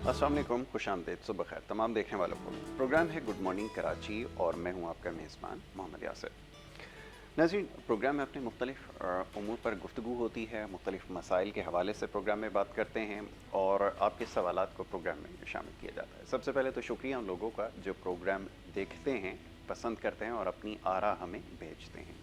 अस्सलाम वालेकुम, खुशामदीद, सुबह खैर तमाम देखने वालों को। प्रोग्राम है गुड मॉर्निंग कराची और मैं हूं आपका मेज़बान मोहम्मद यासिर। नाज़रीन, प्रोग्राम में अपने मुख्तलिफ उमूर पर गुफ्तगू होती है, मुख्तलिफ मसाइल के हवाले से प्रोग्राम में बात करते हैं और आपके सवालात को प्रोग्राम में शामिल किया जाता है। सबसे पहले तो शुक्रिया उन लोगों का जो प्रोग्राम देखते हैं, पसंद करते हैं और अपनी आरा हमें भेजते हैं।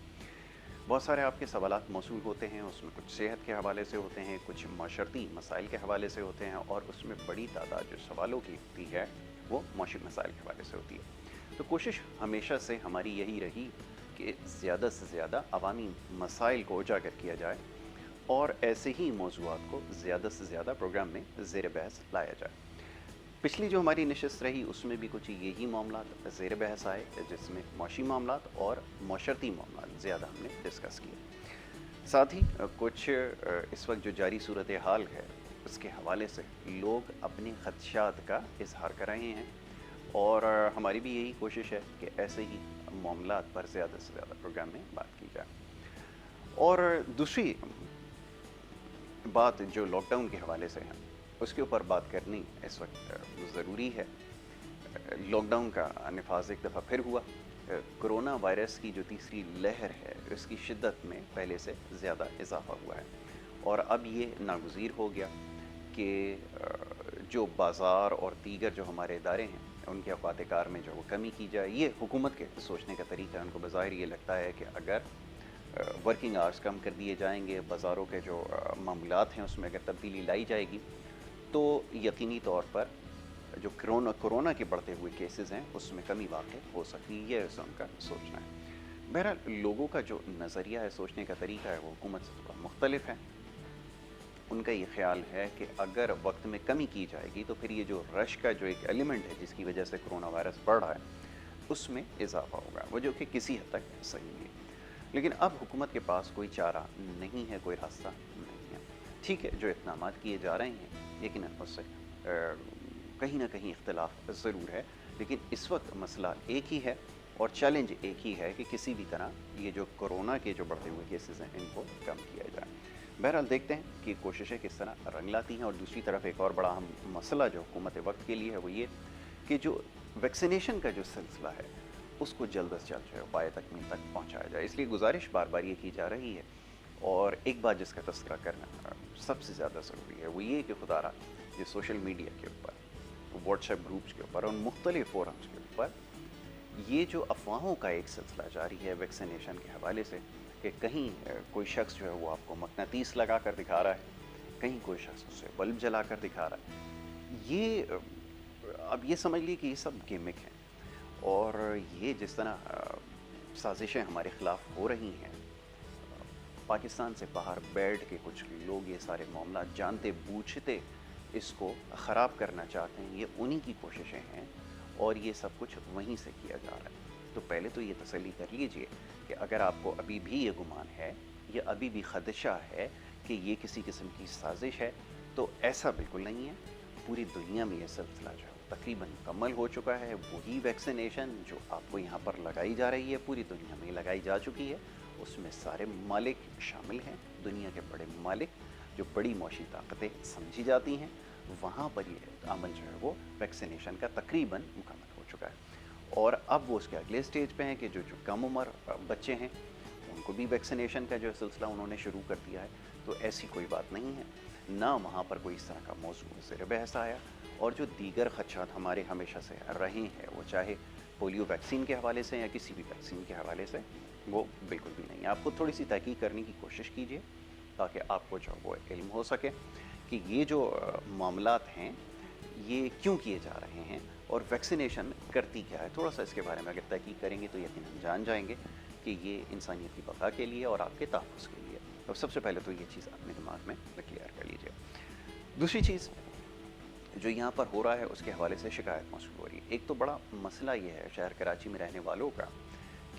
बहुत सारे आपके सवालात मौसूल होते हैं, उसमें कुछ सेहत के हवाले से होते हैं, कुछ माशरती मसाइल के हवाले से होते हैं और उसमें बड़ी तादाद जो सवालों की होती है वो माशी मसाइल के हवाले से होती है। तो कोशिश हमेशा से हमारी यही रही कि ज़्यादा से ज़्यादा अवामी मसाइल को उजागर किया जाए और ऐसे ही मौज़ूआत को ज़्यादा से ज़्यादा प्रोग्राम में ज़ेर बहस लाया जाए। पिछली जो हमारी नशस्त रही उसमें भी कुछ यही मामलात ज़ेर बहस आए, जिसमें माशी मामलात और माशरती मामलात ज़्यादा हमने डिस्कस किए। साथ ही कुछ इस वक्त जो जारी सूरत हाल है उसके हवाले से लोग अपने ख़दशात का इजहार कर रहे हैं और हमारी भी यही कोशिश है कि ऐसे ही मामलात पर ज़्यादा से ज़्यादा प्रोग्राम में बात की जाए। और दूसरी बात जो लॉकडाउन के हवाले से है उसके ऊपर बात करनी इस वक्त ज़रूरी है। लॉकडाउन का नफाज एक दफ़ा फिर हुआ। कोरोना वायरस की जो तीसरी लहर है उसकी शिद्दत में पहले से ज़्यादा इजाफा हुआ है और अब ये नागुज़ीर हो गया कि जो बाज़ार और दीगर जो हमारे इदारे हैं उनके औकात कार में जो वो कमी की जाए। ये हुकूमत के सोचने का तरीका है। उनको बज़ाहिर ये लगता है कि अगर वर्किंग आवर्स कम कर दिए जाएंगे, बाज़ारों के जो मामलात हैं उसमें अगर तब्दीली लाई जाएगी तो यकीनी तौर पर जो कोरोना के बढ़ते हुए केसेस हैं उसमें कमी वाक़ई हो सकती है, ऐसा उनका सोचना है। बहरहाल लोगों का जो नज़रिया है, सोचने का तरीका है वो हुकूमत से थोड़ा मुख्तलिफ है। उनका ये ख्याल है कि अगर वक्त में कमी की जाएगी तो फिर ये जो रश का जो एक एलिमेंट है जिसकी वजह से कोरोना वायरस बढ़ रहा है उसमें इजाफा होगा, वो जो कि किसी हद तक सही है। लेकिन अब हुकूमत के पास कोई चारा नहीं है, कोई रास्ता नहीं है। ठीक है, जो इक़दाम किए जा रहे हैं लेकिन उससे कहीं ना कहीं इख्तलाफ ज़रूर है, लेकिन इस वक्त मसला एक ही है और चैलेंज एक ही है कि किसी भी तरह ये जो कोरोना के जो बढ़ते हुए केसेस हैं इनको कम किया जाए। बहरहाल देखते हैं कि कोशिशें किस तरह रंग लाती हैं। और दूसरी तरफ एक और बड़ा अहम मसला जो हुकूमत वक्त के लिए है वो ये कि जो वैक्सीनेशन का जो सिलसिला है उसको जल्द से जल्द जो है पाए तकमील तक पहुँचाया जाए। इसलिए गुजारिश बार बार ये की जा रही है और एक बात जिसका तज़किरा करना सबसे ज़्यादा ज़रूरी है वो ये कि खुदारा जो सोशल मीडिया के ऊपर, व्हाट्सएप ग्रुप्स के ऊपर और मुख्तलिफ फोरम्स के ऊपर ये जो अफवाहों का एक सिलसिला जारी है वैक्सीनेशन के हवाले से कि कहीं कोई शख्स जो है वो आपको मकनातीस लगा कर दिखा रहा है, कहीं कोई शख्स उसे बल्ब जला कर दिखा रहा है, ये अब ये समझ लीजिए कि ये सब गिमिक हैं। और ये जिस तरह साजिशें हमारे ख़िलाफ़ हो रही हैं, पाकिस्तान से बाहर बैठ के कुछ लोग ये सारे मामला जानते बूझते इसको ख़राब करना चाहते हैं, ये उन्हीं की कोशिशें हैं और ये सब कुछ वहीं से किया जा रहा है। तो पहले तो ये तसल्ली कर लीजिए कि अगर आपको अभी भी ये गुमान है या अभी भी ख़दशा है कि ये किसी किस्म की साजिश है, तो ऐसा बिल्कुल नहीं है। पूरी दुनिया में ये सिलसिला जो है तकरीबन मुकम्मल हो चुका है। वही वैक्सीनेशन जो आपको यहाँ पर लगाई जा रही है पूरी दुनिया में लगाई जा चुकी है। उसमें सारे मालिक शामिल हैं, दुनिया के बड़े मालिक जो बड़ी मौशी ताकतें समझी जाती हैं, वहाँ पर ये अमल जो है वो वैक्सीनेशन का तकरीबन मुकम्मल हो चुका है। और अब वो उसके अगले स्टेज पे हैं कि जो कम उम्र बच्चे हैं उनको भी वैक्सीनेशन का जो सिलसिला उन्होंने शुरू कर दिया है। तो ऐसी कोई बात नहीं है, ना वहाँ पर कोई इस तरह का मौजूद ज़ेर बहस आया। और जो दीगर खदशात हमारे हमेशा से रहे हैं, वो चाहे पोलियो वैक्सीन के हवाले से या किसी भी वैक्सीन के हवाले से, वो बिल्कुल भी नहीं है। आप खुद थोड़ी सी तहकीक करने की कोशिश कीजिए ताकि आपको जो वो इल्म हो सके कि ये जो मामलात हैं ये क्यों किए जा रहे हैं और वैक्सीनेशन करती क्या है। थोड़ा सा इसके बारे में अगर तहकीक करेंगे तो यकीनन जान जाएंगे कि ये इंसानियत की बका के लिए और आपके तहफ़्फ़ुज़ के लिए। और सबसे पहले तो ये चीज़ अपने दिमाग में क्लियर कर लीजिए। दूसरी चीज़ जो यहाँ पर हो रहा है उसके हवाले से शिकायत मौसूल हो रही है। एक तो बड़ा मसला ये है शहर कराची में रहने वालों का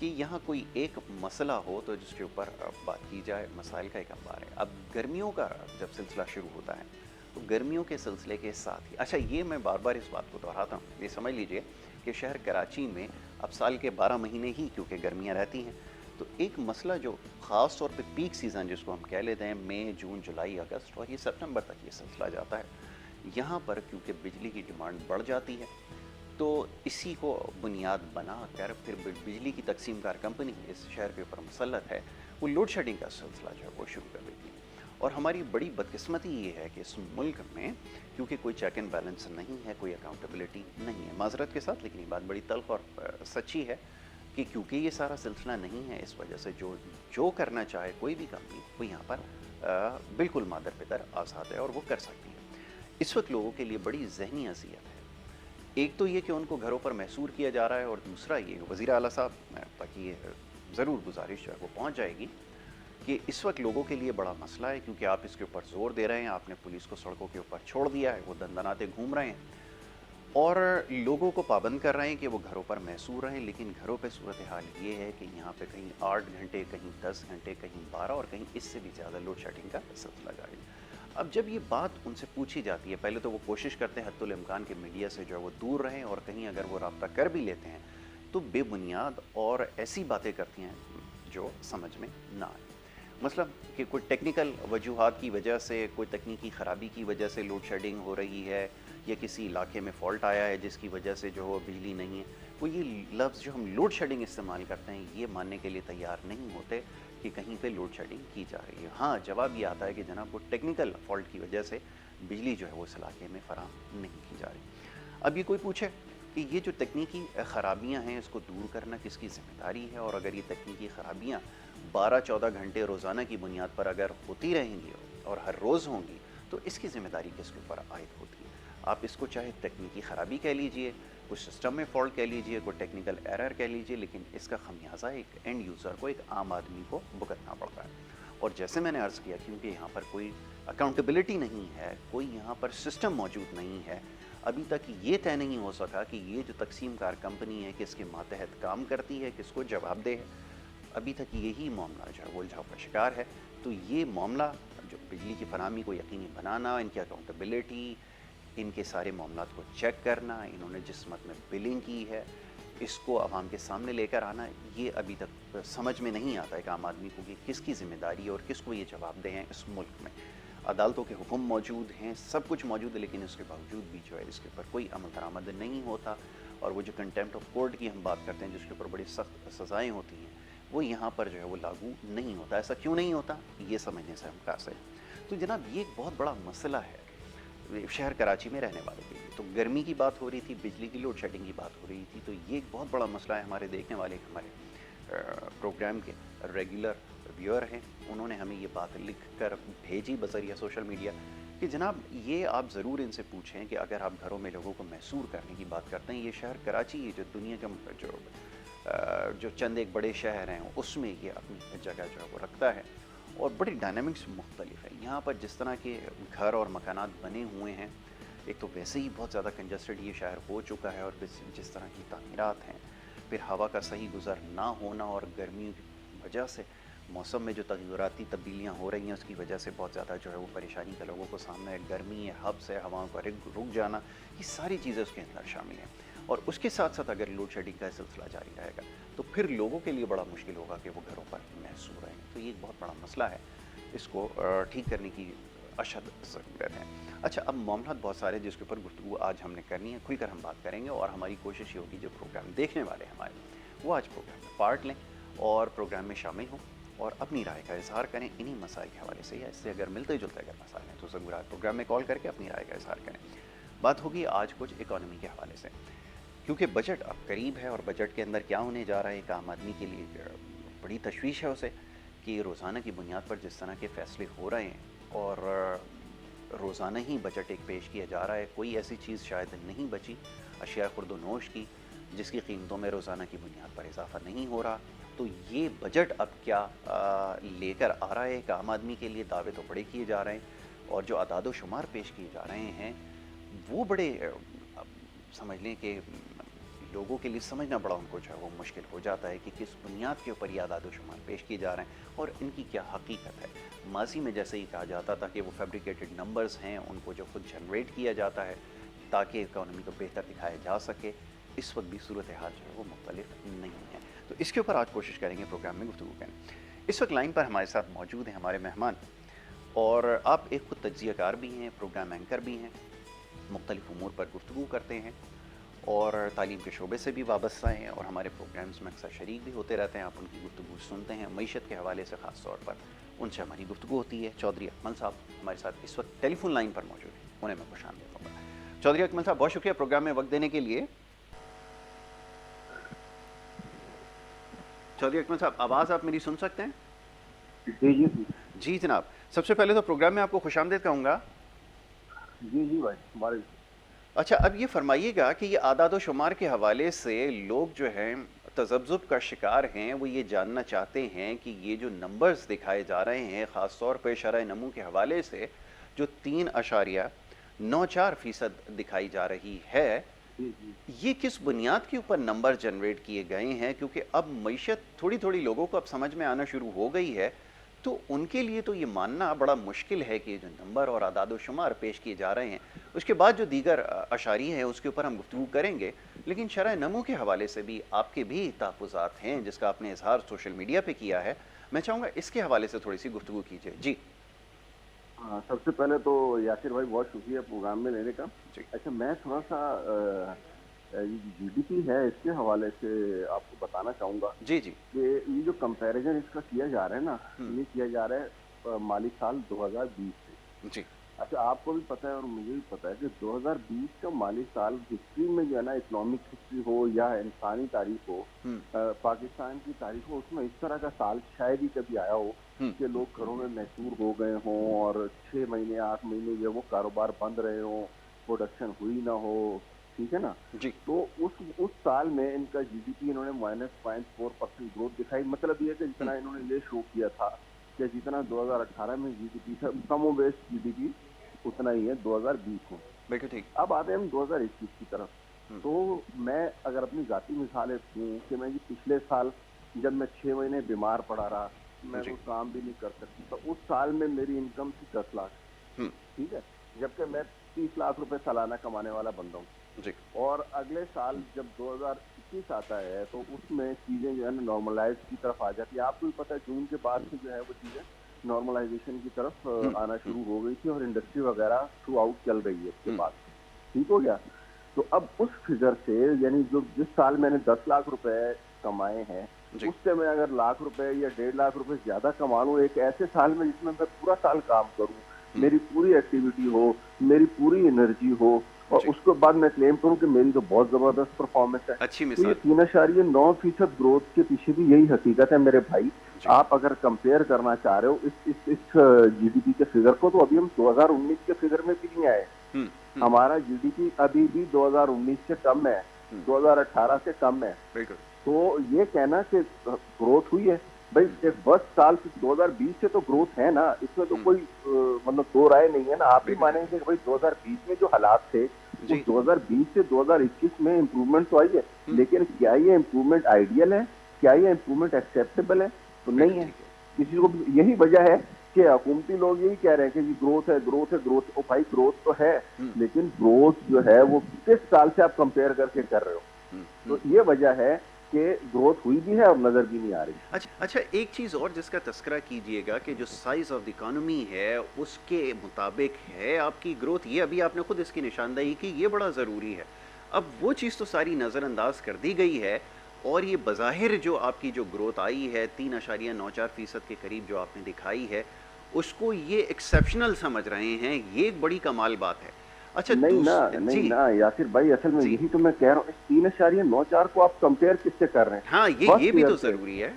कि यहाँ कोई एक मसला हो तो जिसके ऊपर बात की जाए, मसाइल का एक अंबार है। अब गर्मियों का जब सिलसिला शुरू होता है तो गर्मियों के सिलसिले के साथ ही, अच्छा ये मैं बार बार इस बात को दोहराता हूँ, ये समझ लीजिए कि शहर कराची में अब साल के 12 महीने ही क्योंकि गर्मियाँ रहती हैं, तो एक मसला जो ख़ास तौर पे पीक सीज़न जिसको हम कह लेते हैं, मई, जून, जुलाई, अगस्त और ये सितंबर तक ये सिलसिला जाता है यहाँ पर क्योंकि बिजली की डिमांड बढ़ जाती है, तो इसी को बुनियाद बना कर फिर बिजली की तकसीम कार कंपनी इस शहर के ऊपर मुसल्लत है, वो लोड शेडिंग का सिलसिला जो है वो शुरू कर देती है। और हमारी बड़ी बदकिस्मती ये है कि इस मुल्क में क्योंकि कोई चेक एंड बैलेंस नहीं है, कोई अकाउंटेबिलिटी नहीं है, माजरत के साथ, लेकिन ये बात बड़ी तल्ख और सच्ची है कि क्योंकि ये सारा सिलसिला नहीं है, इस वजह से जो जो करना चाहे कोई भी कंपनी वो यहाँ पर बिल्कुल मादर पितर आज़ाद है और वो कर सकती है। इस वक्त लोगों के लिए बड़ी ज़हनी अज़ियत है। एक तो ये कि उनको घरों पर महसूर किया जा रहा है, और दूसरा ये वज़ीर आला साहब तक ये ज़रूर गुजारिश जो है वो पहुँच जाएगी कि इस वक्त लोगों के लिए बड़ा मसला है, क्योंकि आप इसके ऊपर ज़ोर दे रहे हैं, आपने पुलिस को सड़कों के ऊपर छोड़ दिया है, वो दंदनाते घूम रहे हैं और लोगों को पाबंद कर रहे हैं कि वो घरों पर महसूर रहें। लेकिन घरों पे सूरत हाल ये है कि यहाँ पे कहीं 8 घंटे, कहीं 10 घंटे, कहीं 12 और कहीं इससे भी ज़्यादा लोड शेडिंग का सिलसिला जारी है। अब जब ये बात उनसे पूछी जाती है, पहले तो वो कोशिश करते हैं हद्दुल इम्कान के मीडिया से जो है वो दूर रहें, और कहीं अगर वो रब्ता कर भी लेते हैं तो बेबुनियाद और ऐसी बातें करती हैं जो समझ में ना आए। मतलब कि कोई टेक्निकल वजूहात की वजह से, कोई तकनीकी ख़राबी की वजह से लोड शेडिंग हो रही है, या किसी इलाके में फ़ॉल्ट आया है जिसकी वजह से जो बिजली नहीं है, वो ये लफ्ज़ जो हम लोड शेडिंग इस्तेमाल करते हैं ये मानने के लिए तैयार नहीं होते कि कहीं पे लोड शेडिंग की जा रही है। हाँ, जवाब ये आता है कि जनाब वो टेक्निकल फ़ॉल्ट की वजह से बिजली जो है वो इस इलाके में फ़राहम नहीं की जा रही। अब ये कोई पूछे कि ये जो तकनीकी ख़राबियाँ हैं इसको दूर करना किसकी ज़िम्मेदारी है, और अगर ये तकनीकी ख़राबियाँ 12-14 घंटे रोज़ाना की बुनियाद पर अगर होती रहेंगी और हर रोज़ होंगी, तो इसकी ज़िम्मेदारी किसके ऊपर आयद होती है? आप इसको चाहे तकनीकी ख़राबी कह लीजिए, कुछ सिस्टम में फ़ॉल्ट कह लीजिए, कोई टेक्निकल एरर कह लीजिए, लेकिन इसका ख़मियाज़ा एक एंड यूज़र को, एक आम आदमी को भुगतना पड़ता है। और जैसे मैंने अर्ज़ किया, क्योंकि यहाँ पर कोई अकाउंटेबिलिटी नहीं है, कोई यहाँ पर सिस्टम मौजूद नहीं है, अभी तक ये तय नहीं हो सका कि ये जो तकसीम कार कंपनी है किसके मातहत काम करती है, किसको जवाबदेह है। अभी तक यही मामला जो है वो उलझाव का शिकार है। तो ये मामला जो बिजली की फराहमी को यकीनी बनाना, इनकी अकाउंटेबिलिटी, इनके सारे मामलात को चेक करना, इन्होंने जिस मत में बिलिंग की है इसको आवाम के सामने लेकर आना, ये अभी तक समझ में नहीं आता है कि आम आदमी को कि किसकी ज़िम्मेदारी है और किसको ये जवाबदेह हैं। इस मुल्क में अदालतों के हुक्म मौजूद हैं, सब कुछ मौजूद है, लेकिन इसके बावजूद भी जो है इसके ऊपर कोई अमल दरामद नहीं होता। और वो जो कंटेम्प्ट ऑफ कोर्ट की हम बात करते हैं, जिसके ऊपर बड़ी सख्त सज़ाएँ होती हैं, वो यहाँ पर जो है वो लागू नहीं होता। ऐसा क्यों नहीं होता, ये समझने से हम कासिर हैं। तो जनाब ये एक बहुत बड़ा मसला है शहर कराची में रहने वालों के लिए। तो गर्मी की बात हो रही थी, बिजली की लोड शेडिंग की बात हो रही थी, तो ये एक बहुत बड़ा मसला है। हमारे देखने वाले, हमारे प्रोग्राम के रेगुलर व्यूअर हैं, उन्होंने हमें ये बात लिख कर भेजी बज़रिया सोशल मीडिया कि जनाब ये आप ज़रूर इनसे पूछें कि अगर आप घरों में लोगों को महसूर करने की बात करते हैं, ये शहर कराची, ये जो दुनिया का जो चंद एक बड़े शहर हैं उसमें ये अपनी जगह जो है वो रखता है, और बड़ी डायनामिक्स मुख्तलिफ है। यहाँ पर जिस तरह के घर और मकानात बने हुए हैं, एक तो वैसे ही बहुत ज़्यादा कंजस्टेड ये शहर हो चुका है, और जिस तरह की तामीरात हैं, फिर हवा का सही गुज़र ना होना, और गर्मी की वजह से मौसम में जो तग़य्युराती तब्दीलियाँ हो रही हैं उसकी वजह से बहुत ज़्यादा जो है वो परेशानी का लोगों को सामना है। गर्मी है, हब्स है, हवाओं का रुक जाना, ये सारी चीज़ें उसके अंदर शामिल हैं। और उसके साथ साथ अगर लोड शेडिंग का सिलसिला जारी रहेगा तो फिर लोगों के लिए बड़ा मुश्किल होगा कि वो घरों पर महसूर रहें। तो ये एक बहुत बड़ा मसला है, इसको ठीक करने की अशद ज़रूरत है। अच्छा, अब मामला बहुत सारे जिसके ऊपर गुफ्तगू आज हमने करनी है, खुलकर हम बात करेंगे, और हमारी कोशिश ये होगी जो प्रोग्राम देखने वाले हैं हमारे, वो आज प्रोग्राम में पार्ट लें और प्रोग्राम में शामिल हों और अपनी राय का इज़हार करें इन्हीं मसाइल के हवाले से, या इससे अगर मिलते जुलते अगर मसाइल हैं तो ज़रूर आज प्रोग्राम में कॉल करके अपनी राय का इज़हार करें। बात होगी आज कुछ इकॉनमी के हवाले से, क्योंकि बजट अब करीब है, और बजट के अंदर क्या होने जा रहा है एक आम आदमी के लिए बड़ी तशवीश है उसे, कि रोज़ाना की बुनियाद पर जिस तरह के फ़ैसले हो रहे हैं, और रोज़ाना ही बजट एक पेश किया जा रहा है, कोई ऐसी चीज़ शायद नहीं बची अशिया खुर्द-ओ-नोश की जिसकी कीमतों में रोज़ाना की बुनियाद पर इजाफ़ा नहीं हो रहा। तो ये बजट अब क्या लेकर आ रहा है एक आम आदमी के लिए, दावे तो बड़े किए जा रहे हैं, और जो अदाद शुमार पेश किए जा रहे हैं वो बड़े समझ लें कि लोगों के लिए समझना बड़ा उनको जो है वो मुश्किल हो जाता है कि किस बुनियाद के ऊपर ये अदाद शुमार पेश किए जा रहे हैं और इनकी क्या हकीकत है। माजी में जैसे ही कहा जाता था कि वो फैब्रिकेटेड नंबर्स हैं, उनको जो खुद जनरेट किया जाता है ताकि इकॉनमी को बेहतर दिखाया जा सके, इस वक्त भी सूरत हाल जो है वो मुख्तलिफ नहीं है। तो इसके ऊपर आज कोशिश करेंगे प्रोग्राम में गुफ्तगू करें। इस वक्त लाइन पर हमारे साथ मौजूद हैं हमारे मेहमान, और आप एक खुद तज्ज़ियाकार भी हैं, प्रोग्राम एंकर भी हैं, مختلف امور پر گفتگو کرتے ہیں اور تعلیم کے شعبے سے بھی وابستہ ہیں اور ہمارے پروگرامز میں اکثر شریک بھی ہوتے رہتے ہیں. آپ ان کی گفتگو سنتے ہیں. معیشت کے حوالے سے خاص طور پر ان سے ہماری گفتگو ہوتی ہے. چودھری اکمل صاحب ہمارے ساتھ اس وقت ٹیلی فون لائن پر موجود ہیں, انہیں میں خوش آمدید کروں گا. چودھری اکمل صاحب بہت شکریہ پروگرام میں وقت دینے کے لیے. چودھری اکمل صاحب آواز آپ میری سن سکتے ہیں؟ جی جی جناب, سب سے پہلے تو پروگرام میں آپ کو خوش آمدید کہوں گا. جی بھائی ہمارے. اچھا, اب یہ فرمائیے گا کہ یہ اعداد و شمار کے حوالے سے لوگ جو ہیں تذبذب کا شکار ہیں, وہ یہ جاننا چاہتے ہیں کہ یہ جو نمبرز دکھائے جا رہے ہیں خاص طور پہ شرح نمو کے حوالے سے جو 3.94% دکھائی جا رہی ہے, یہ کس بنیاد کے اوپر نمبر جنریٹ کیے گئے ہیں؟ کیونکہ اب معیشت تھوڑی تھوڑی لوگوں کو اب سمجھ میں آنا شروع ہو گئی ہے, تو ان کے لیے تو یہ ماننا بڑا مشکل ہے کہ جو نمبر اور اعداد و شمار پیش کیے جا رہے ہیں, اس کے بعد جو دیگر اشاریے ہیں اس کے اوپر ہم گفتگو کریں گے. لیکن شرح نمو کے حوالے سے بھی آپ کے بھی تحفظات ہیں جس کا آپ نے اظہار سوشل میڈیا پہ کیا ہے. میں چاہوں گا اس کے حوالے سے تھوڑی سی گفتگو کیجیے. جی سب سے پہلے تو یاسر بھائی بہت شکریہ پروگرام میں لینے کا. جی اچھا, میں تھوڑا سا جی ڈی پی ہے اس کے حوالے سے آپ کو بتانا چاہوں گا جی جی کہ یہ جو کمپیریزن اس کا کیا جا رہا ہے نا, یہ کیا جا رہا ہے مالی سال 2020 سے. جی اچھا, آپ کو بھی پتہ ہے اور مجھے بھی پتہ ہے کہ 2020 کا مالی سال ہسٹری میں جو ہے نا, اکنامک ہسٹری ہو یا انسانی تاریخ ہو, پاکستان کی تاریخ ہو, اس میں اس طرح کا سال شاید ہی کبھی آیا ہو کہ لوگ گھروں میں محصور ہو گئے ہوں اور 6 مہینے 8 مہینے جو وہ کاروبار بند رہے ہوں, پروڈکشن ہوئی نہ ہو. ٹھیک ہے نا. جی تو اس سال میں ان کا جی ڈی پی انہوں نے -0.4% گروتھ دکھائی. مطلب یہ کہ جتنا انہوں نے یہ شو کیا تھا کہ جتنا 2018 میں جی ڈی پی تھا, کم و بیش جی ڈی پی اتنا ہی ہے 2020 میں. بالکل ٹھیک. اب آتے ہیں ہم 2021 کی طرف. تو میں اگر اپنی ذاتی مثالیں دوں کہ میں پچھلے سال جب میں 6 مہینے بیمار پڑا رہا, میں کوئی کام بھی نہیں کر سکتی, تو اس سال میں میری انکم تھی 10 لاکھ. ٹھیک ہے, جبکہ میں 30 لاکھ روپے سالانہ کمانے والا بندہ ہوں. جی اور اگلے سال جب 2021 آتا ہے تو اس میں چیزیں جو ہے نا نارملائز کی طرف آ جاتی ہیں. آپ کو بھی پتہ ہے جون کے بعد سے جو ہے وہ چیزیں نارملائزیشن کی طرف آنا شروع ہو گئی تھی اور انڈسٹری وغیرہ تھرو آؤٹ چل رہی ہے اس کے بعد. ٹھیک ہو گیا. تو اب اس فگر سے یعنی جو جس سال میں نے 10 لاکھ روپے کمائے ہیں, اس سے میں اگر لاکھ روپے یا 1.5 لاکھ روپے زیادہ کما لوں ایک ایسے سال میں جس میں میں پورا سال کام کروں, میری پوری ایکٹیویٹی ہو, میری پوری انرجی ہو, اور اس کے بعد میں کلیم کروں کہ میری تو بہت زبردست پرفارمنس ہے, تو یہ 3.9% گروتھ کے پیچھے بھی یہی حقیقت ہے میرے بھائی. آپ اگر کمپیئر کرنا چاہ رہے ہو اس جی ڈی پی کے فگر کو, تو ابھی ہم 2019 کے فگر میں بھی نہیں آئے. ہمارا جی ڈی پی ابھی بھی 2019 سے کم ہے, 2018 سے کم ہے. تو یہ کہنا کہ گروتھ ہوئی ہے, بھائی ایک 10 سال سے 2020 سے تو گروتھ ہے نا, اس میں تو کوئی مطلب دو رائے نہیں ہے نا. آپ بھی مانیں گے کہ بھائی 2020 میں جو حالات تھے وہ 2020 سے 2021 میں امپروومنٹ تو آئی ہے, لیکن کیا یہ امپروومنٹ آئیڈیل ہے, کیا یہ امپروومنٹ ایکسیپٹیبل ہے؟ تو نہیں ہے. کسی کو یہی وجہ ہے کہ حکومتی لوگ یہی کہہ رہے ہیں کہ جی گروتھ ہے گروتھ ہے گروتھ. او بھائی گروتھ تو ہے, لیکن گروتھ جو ہے وہ کس سال سے آپ کمپیئر کر کے کر رہے ہو. تو یہ وجہ ہے کہ گروتھ ہوئی بھی ہے اور نظر بھی نہیں آ رہی. اچھا, ایک چیز اور جس کا تذکرہ کیجئے گا کہ جو سائز آف دی اکانومی ہے اس کے مطابق ہے آپ کی گروتھ, یہ ابھی آپ نے خود اس کی نشاندہی کی, یہ بڑا ضروری ہے. اب وہ چیز تو ساری نظر انداز کر دی گئی ہے, اور یہ بظاہر جو آپ کی جو گروتھ آئی ہے 3.94% کے قریب جو آپ نے دکھائی ہے, اس کو یہ ایکسیپشنل سمجھ رہے ہیں, یہ ایک بڑی کمال بات ہے. اچھا نہیں نا یاسر بھائی, اصل میں یہی تو میں کہہ رہا ہوں, 3.94 کو آپ کمپیئر کس سے کر رہے ہیں؟ ہاں یہ بھی تو ضروری ہے.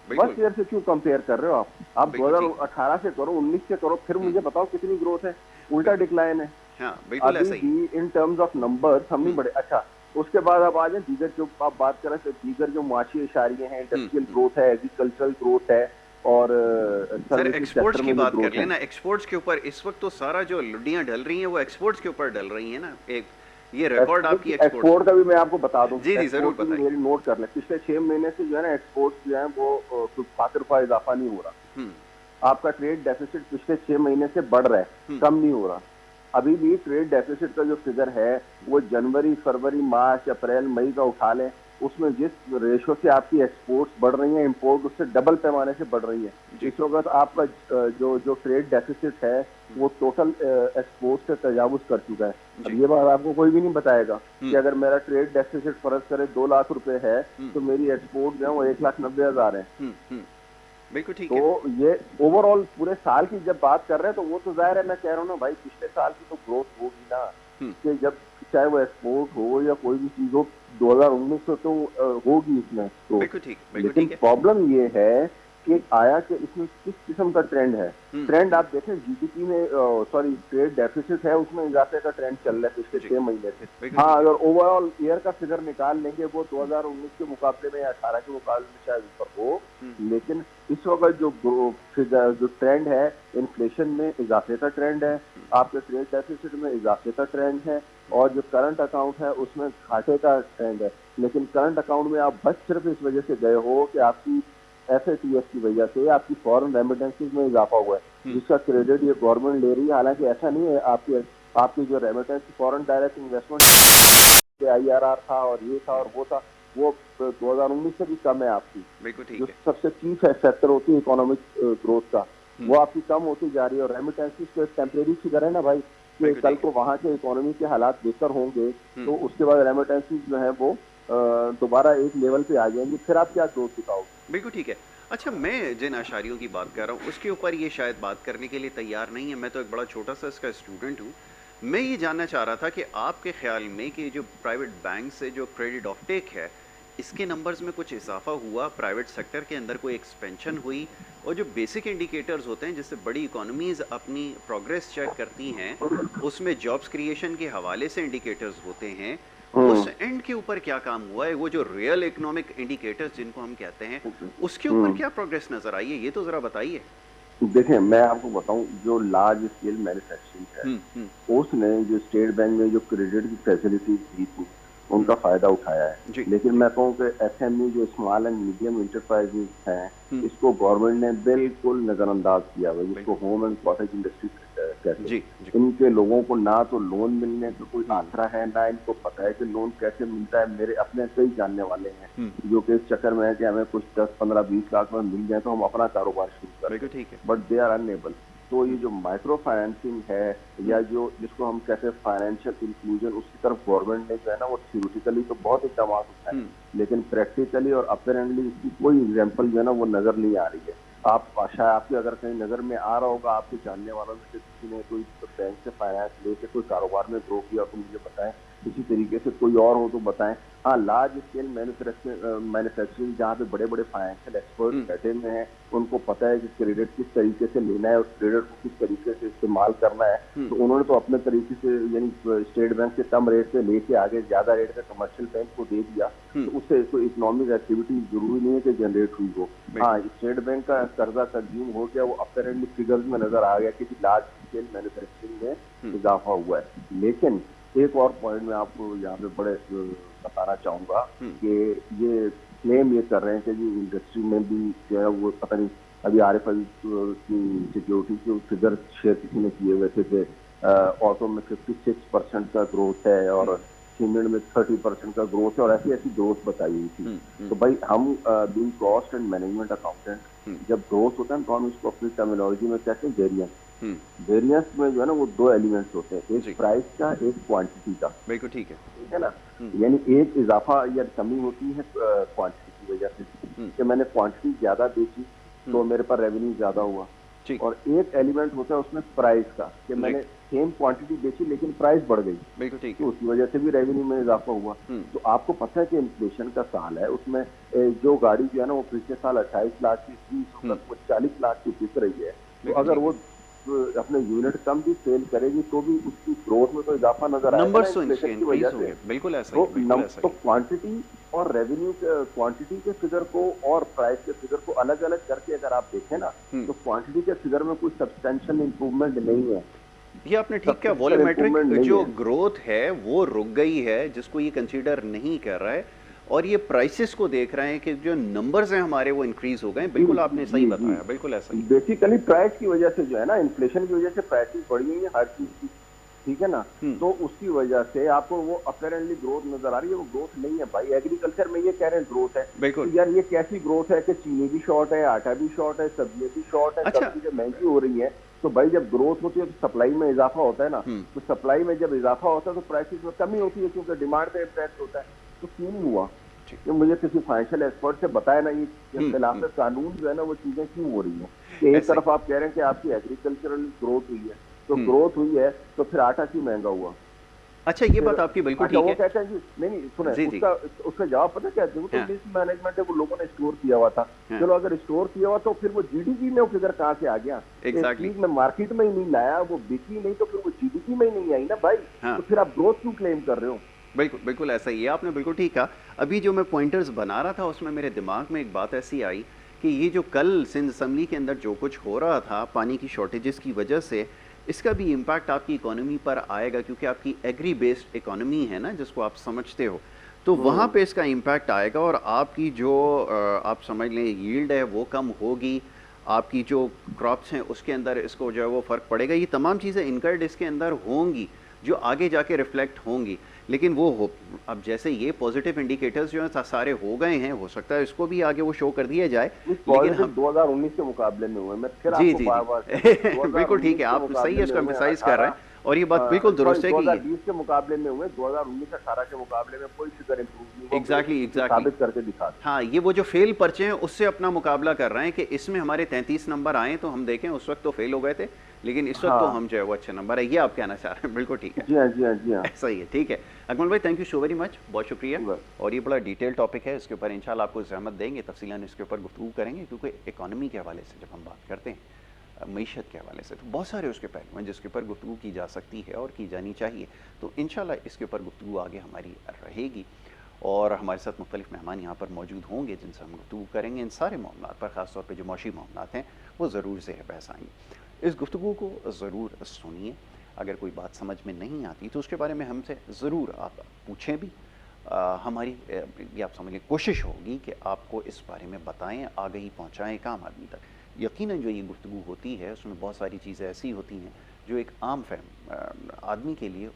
بس ایئر سے کیوں کمپیئر کر رہے ہو آپ 2018 سے کرو, 19 سے کرو, پھر مجھے بتاؤ کتنی گروتھ ہے. الٹا ڈکلائن ہے ابھی بھی ان ٹرمز آف نمبرز, ہم نہیں بڑھے. اچھا, اس کے بعد آپ آ جائیں دیگر جو آپ بات کریں تو دیگر جو معاشی اشاریے ہیں, انڈسٹریل گروتھ ہے, ایگریکلچرل گروتھ ہے, اور سر ایکسپورٹس کی بات کر لینا. ایکسپورٹس کے اوپر اس وقت تو سارا جو لڈیاں ڈل رہی ہیں وہ ایکسپورٹس کے اوپر ڈل رہی ہیں نا. ایک یہ ریکارڈ آپ کی ایکسپورٹ کا بھی میں آپ کو بتا دوں. جی ضرور بتائیے. میری نوٹ کر لیں, پچھلے 6 مہینے سے جو ہے نا ایکسپورٹ جو ہے وہ ₹7 اضافہ نہیں ہو رہا. آپ کا ٹریڈ ڈیفیسٹ پچھلے 6 مہینے سے بڑھ رہا ہے, کم نہیں ہو رہا. ابھی بھی ٹریڈ ڈیفیسٹ کا جو فگر ہے وہ جنوری, فروری, مارچ, اپریل, مئی کا اٹھا لیں, اس میں جس ریشو سے آپ کی ایکسپورٹس بڑھ رہی ہیں امپورٹ اس سے ڈبل پیمانے سے بڑھ رہی ہے. اس وقت آپ کا جو ٹریڈ ڈیفیسٹ ہے وہ ٹوٹل ایکسپورٹ سے تجاوز کر چکا ہے. اب یہ بات آپ کو کوئی بھی نہیں بتائے گا کہ اگر میرا ٹریڈ ڈیفیسٹ فرض کرے 2 لاکھ روپے ہے تو میری ایکسپورٹ جو ہے وہ 1,90,000 ہے. بالکل ٹھیک تو ہے. یہ اوور آل پورے سال کی جب بات کر رہے ہیں تو وہ تو ظاہر ہے, میں کہہ رہا ہوں نا بھائی پچھلے سال کی تو گروتھ ہوگی نا, کہ جب چاہے وہ ایکسپورٹ ہو یا کوئی بھی چیز ہو 2019 سے تو ہوگی اس میں بالکل ٹھیک, بالکل لیکن ٹھیک ہے. پرابلم یہ ہے کہ آیا کہ اس میں کس قسم کا ٹرینڈ ہے. ٹرینڈ آپ دیکھیں جی ڈی پی میں سوری ٹریڈ ڈیفیسٹ ہے اس میں اضافے کا ٹرینڈ چل رہا ہے پچھلے 6 مہینے سے. ہاں اگر اوور آل ایئر کا فگر نکال لیں گے وہ 2019 کے مقابلے میں یا 18 کے مقابلے میں شاید اوپر ہو, لیکن اس وقت جو ٹرینڈ ہے انفلیشن میں اضافے کا ٹرینڈ ہے, آپ کے ٹریڈ ڈیفیسٹ میں اضافے کا ٹرینڈ ہے, اور جو کرنٹ اکاؤنٹ ہے اس میں گھاٹے کا ٹرینڈ ہے. لیکن کرنٹ اکاؤنٹ میں آپ بس صرف اس وجہ سے گئے ہو کہ آپ کی ایف اے ٹی ایف کی وجہ سے آپ کی فورن ریمیٹنسز میں اضافہ ہوا ہے جس کا کریڈٹ یہ گورنمنٹ لے رہی ہے. حالانکہ ایسا نہیں ہے, آپ کی جو remittance foreign direct investment I R R تھا اور یہ تھا اور وہ تھا وہ 2019 سے بھی کم ہے آپ کی. جو سب سے چیف فیکٹر ہوتی ہے اکنامک گروتھ کا وہ آپ کی کم ہوتی جا رہی ہے. اور ریمیٹنسز تو ایک ٹیمپریری فگر ہے نا بھائی, کہ کل کو وہاں کے اکانومی کے حالات بہتر ہوں گے تو اس کے بعد ریمیٹنسز جو ہے وہ دوبارہ ایک لیول پہ آ جائیں گے, پھر آپ کیا گروتھ دکھاؤ گے. بالکل ٹھیک ہے. اچھا, میں جن اشاریوں کی بات کر رہا ہوں اس کے اوپر یہ شاید بات کرنے کے لیے تیار نہیں ہے, میں تو ایک بڑا چھوٹا سا اس کا اسٹوڈنٹ ہوں. میں یہ جاننا چاہ رہا تھا کہ آپ کے خیال میں کہ جو پرائیویٹ بینک سے جو کریڈٹ آف ٹیک ہے اس کے نمبرز میں کچھ اضافہ ہوا, پرائیویٹ سیکٹر کے اندر کوئی ایکسپینشن ہوئی, اور جو بیسک انڈیکیٹرز ہوتے ہیں جس سے بڑی اکانومیز اپنی پروگریس چیک کرتی ہیں اس میں جابس کریشن کے حوالے سے انڈیکیٹرز ہوتے ہیں, اس اینڈ کے اوپر کیا کام ہوا ہے, وہ جو ریئل اکنامک انڈیکیٹرز جن کو ہم کہتے ہیں اس کے اوپر کیا پروگریس نظر آئی ہے, یہ تو ذرا بتائیے. دیکھیں میں آپ کو بتاؤں جو لارج اسکیل مینوفیکچرنگ ہے اس نے جو اسٹیٹ بینک میں جو کریڈٹ کی فیسلٹیز دی تھی ان کا فائدہ اٹھایا ہے. لیکن میں کہوں کہ ایس ایم ای جو اسمال اینڈ میڈیم انٹرپرائز ہیں اس کو گورنمنٹ نے بالکل نظر انداز کیا ہوا, جس کو ہوم اینڈ کاٹیج انڈسٹری کہتے ہیں. ان کے لوگوں کو نہ تو لون ملنے کا کوئی آسرا ہے, نہ ان کو پتہ ہے کہ لون کیسے ملتا ہے. میرے اپنے کئی جاننے والے ہیں جو کہ اس چکر میں ہے کہ ہمیں کچھ 10, 15, 20 لاکھ میں مل جائے تو ہم اپنا کاروبار شروع کریں, بٹ دے آر انیبل. تو یہ جو مائکرو فائنینسنگ ہے یا جو جس کو ہم کہتے ہیں فائنینشیل انکلوژن, اس کی طرف گورنمنٹ نے جو ہے نا وہ تھیوریٹیکلی تو بہت اقدامات اٹھائے لیکن پریکٹیکلی اور اپیرنٹلی اس کی کوئی ایگزامپل جو ہے نا وہ نظر نہیں آ رہی ہے. آپ شاید آپ کے اگر کہیں نظر میں آ رہا ہوگا, آپ کے جاننے والوں میں سے کسی نے کوئی بینک سے فائنانس لے کے کوئی کاروبار میں گرو کیا تو مجھے بتائیں, اسی طریقے سے کوئی اور ہو تو بتائیں. ہاں لارج اسکیل مینوفیکچرنگ جہاں پہ بڑے بڑے فائنینشیل ایکسپرٹ بیٹھے ہوئے ہیں ان کو پتہ ہے کہ کریڈٹ کس طریقے سے لینا ہے اور کریڈٹ کو کس طریقے سے استعمال کرنا ہے, تو انہوں نے تو اپنے طریقے سے یعنی اسٹیٹ بینک سے کم ریٹ پہ لے کے آگے زیادہ ریٹ پہ کمرشل بینک کو دے دیا, تو اس سے کوئی اکنامک ایکٹیویٹی ضروری نہیں ہے کہ جنریٹ ہوئی ہو. ہاں اسٹیٹ بینک کا قرضہ کنزیوم ہو گیا, وہ اپیرنٹلی فگرز میں نظر آ گیا کہ لارج اسکیل مینوفیکچرنگ میں اضافہ ہوا ہے. لیکن ایک اور پوائنٹ میں آپ کو یہاں پہ بڑے بتانا چاہوں گا کہ یہ کلیم یہ کر رہے ہیں کہ جی انڈسٹری میں بھی جو ہے وہ پتہ نہیں, ابھی عارف علی کی سیکیورٹی کے فگر شیئر کسی نے کیے ہوئے تھے کہ آٹو میں 56% کا گروتھ ہے اور سیمنٹ میں 30% کا گروتھ ہے, اور ایسی ایسی گروتھ بتائی ہوئی تھی. تو بھائی ہم being cost and management accountant جب گروتھ ہوتا ہے تو ہم اس کو اپنی ٹرمینالوجی میں کہتے ہیں ویریئنس. ویریئنس میں جو ہے نا وہ 2 ایلیمنٹس ہوتے ہیں, ایک پرائز کا, ایک کوانٹٹی کا. بالکل ٹھیک ہے نا, یعنی ایک اضافہ یا کمی ہوتی ہے کوانٹٹی کی وجہ سے کہ میں نے کوانٹٹی زیادہ بیچی تو میرے پر ریونیو زیادہ ہوا, اور ایک ایلیمنٹ ہوتا ہے اس میں پرائز کا کہ میں نے سیم کوانٹٹی بیچی لیکن پرائز بڑھ گئی, تو اس کی وجہ سے بھی ریونیو میں اضافہ ہوا. تو آپ کو پتہ ہے کہ انفلیشن کا سال ہے, اس میں جو گاڑی جو ہے نا وہ پچھلے سال 28 لاکھ کی 40 لاکھ کی بک رہی ہے, تو اگر وہ اپنے یونٹ کم بھی سیل کرے گی تو بھی اس کی گروتھ میں تو اضافہ نظر آئے گا انفلیشن کی وجہ سے. بالکل ایسا ہی. تو کوانٹٹی اور ریونیو کوانٹٹی کے فگر کو اور پرائز کے فگر کو الگ الگ کر کے اگر آپ دیکھیں نا تو کوانٹٹی کے فگر میں کوئی سبسٹینشیل امپروومنٹ نہیں ہے. یہ آپ نے ٹھیک کہا, والیومیٹرک جو گروتھ ہے وہ رک گئی ہے جس کو یہ کنسیڈر نہیں کر رہا ہے, اور یہ پرائسز کو دیکھ رہے ہیں کہ جو نمبرز ہیں ہمارے وہ انکریز ہو گئے. بالکل آپ نے صحیح بتایا, بالکل ایسا ہی. بیسیکلی پرائس کی وجہ سے جو ہے نا انفلیشن کی وجہ سے پرائسز بڑھی ہوئی ہیں ہر چیز کی. ठीक है ना। तो उसकी वजह से आपको वो अपेरेंटली ग्रोथ नजर आ रही है, वो ग्रोथ नहीं है भाई। एग्रीकल्चर में ये कह रहे हैं ग्रोथ है, बिल्कुल। तो यार ये कैसी ग्रोथ है कि चीनी भी शॉर्ट है, आटा भी शॉर्ट है, सब्जियां भी शॉर्ट है, अच्छा। सब चीजें महंगी हो रही हैं। तो भाई जब ग्रोथ होती है तो सप्लाई में इजाफा होता है ना, तो सप्लाई में जब इजाफा होता है तो प्राइसेस में कमी होती है, क्योंकि डिमांड पे इम्पैक्ट होता है। तो क्यों नहीं हुआ? ठीक। ये मुझे किसी फाइनेंशियल एक्सपर्ट से बताया ना, ये खिलाफ कानून जो है ना वो चीजें क्यों हो रही हैं? कि एक ऐसे ही। तरफ आप कह रहे हैं कि आपकी एग्रीकल्चरल ग्रोथ हुई है, तो ग्रोथ हुई है तो फिर आटा क्यों महंगा हुआ? अच्छा, ये बात आपकी बिल्कुल अच्छा, ठीक वो है। कहते हैं कि नहीं सुने, जी जी। उसका जवाब पता क्या है? वो तो हाँ। मिस मैनेजमेंट है, वो लोगों ने स्टोर किया हुआ था। हाँ। चलो अगर स्टोर किया हुआ तो फिर वो जीडीपी में फिगर कहाँ से आ गया? एक एग्जैक्टली। चीज में मार्केट में ही नहीं लाया, वो बिकी नहीं, तो फिर वो जीडीपी में ही नहीं आई ना भाई। हाँ। तो फिर आप ग्रोथ क्यों क्लेम कर रहे हो? बिल्कुल बिल्कुल ऐसा ही है, आपने बिल्कुल ठीक कहा। अभी जो मैं पॉइंटर्स बना रहा था उसमें मेरे दिमाग में एक बात ऐसी आई कि ये जो कल सिंध असम्बली के अंदर जो कुछ हो रहा था पानी की शॉर्टेजेस की वजह से, इसका भी इम्पैक्ट आपकी इकोनॉमी पर आएगा, क्योंकि आपकी एग्री बेस्ड इकोनॉमी है ना, जिसको आप समझते हो, तो वहाँ पे इसका इम्पैक्ट आएगा। और आपकी जो आप समझ लें यील्ड है वो कम होगी, आपकी जो क्रॉप्स हैं उसके अंदर इसको जो है वो फ़र्क पड़ेगा। ये तमाम चीज़ें इनकर्ड इसके अंदर होंगी जो आगे जाके रिफ्लेक्ट होंगी। लेकिन वो हो, अब जैसे ये पॉजिटिव इंडिकेटर्स जो हैं सारे हो गए हैं, हो सकता है इसको भी आगे वो शो कर दिया जाए। लेकिन हम 2019 के मुकाबले में हुए, मैं फिर जी आपको जी बार-बार जी बिल्कुल ठीक है, आप सही है, इसको एम्फसाइज कर रहे हैं और ये बात बिल्कुल दुरुस्त है कि 2020 के मुकाबले में हुए, 2019-18 के मुकाबले में कोई फिगर इंप्रूव नहीं हुआ। एग्जैक्टली साबित करके दिखा। हाँ, ये वो जो फेल पर्चे हैं उससे अपना मुकाबला कर रहे हैं कि इसमें हमारे 33 नंबर आए तो हम देखें उस वक्त तो फेल हो गए थे, लेकिन इस वक्त तो हम जो है वो अच्छे नंबर है, ये आप कहना चाह रहे हैं। बिल्कुल ठीक है। जी हाँ, जी हाँ, जी हाँ। सही है, ठीक है। अकमल भाई, thank you so very much, बहुत शुक्रिया। और ये बड़ा डिटेल टॉपिक है, इसके ऊपर इंशाल्लाह आपको ज़हमत देंगे, तफसीलन इसके ऊपर गुफ्तगू करेंगे, क्योंकि इकॉनमी के हवाले से जब हम बात करते हैं, मईशत के हवाले से, तो बहुत सारे उसके पहलू हैं जिसके ऊपर गुफ्तगू की जा सकती है और की जानी चाहिए। तो इंशाल्लाह इसके ऊपर गुफ्तगू आगे हमारी रहेगी और हमारे साथ मुख्तलिफ मेहमान यहाँ पर मौजूद होंगे जिनसे हम गुफ्तगू करेंगे इन सारे मामलात पर, ख़ास तौर पर जो मौशी मामलात हैं वो ज़रूर से बहस आएंगे। इस गुफ्तगू को ज़रूर सुनिए, अगर कोई बात समझ में नहीं आती तो उसके बारे में हमसे ज़रूर आप पूछें भी। हमारी ये आप समझ लें कोशिश होगी कि आपको इस बारे में बताएं, आगही पहुँचाएँ एक आम आदमी तक। यकीनन जो ये गुफ्तगू होती है उसमें बहुत सारी चीज़ें ऐसी होती हैं जो एक आम फहम आदमी के लिए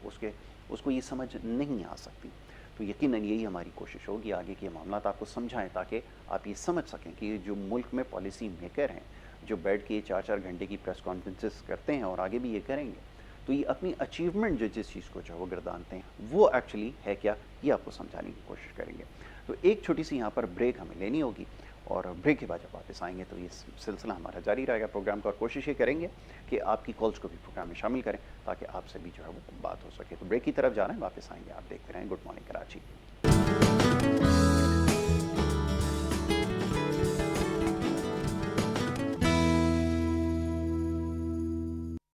उसको ये समझ नहीं आ सकती। तो यकीनन यही हमारी कोशिश होगी आगे के मामलात आपको समझाएं, ताकि आप ये समझ सकें कि जो मुल्क में पॉलिसी मेकर हैं, जो बैठ के 4-4 घंटे की प्रेस कॉन्फ्रेंसेस करते हैं और आगे भी ये करेंगे, तो ये अपनी अचीवमेंट जो जिस चीज़ को जो वो गर्दानते हैं वो एक्चुअली है क्या, ये आपको समझाने की कोशिश करेंगे। तो एक छोटी सी यहाँ पर ब्रेक हमें लेनी होगी और ब्रेक के बाद जब वापस आएंगे तो ये सिलसिला हमारा जारी रहेगा प्रोग्राम का, और कोशिश ये करेंगे कि आपकी कॉल्स को भी प्रोग्राम में शामिल करें ताकि आपसे भी जो है वो बात हो सके। तो ब्रेक की तरफ जा रहे हैं, वापस आएंगे, आप देखते रहें गुड मॉर्निंग कराची।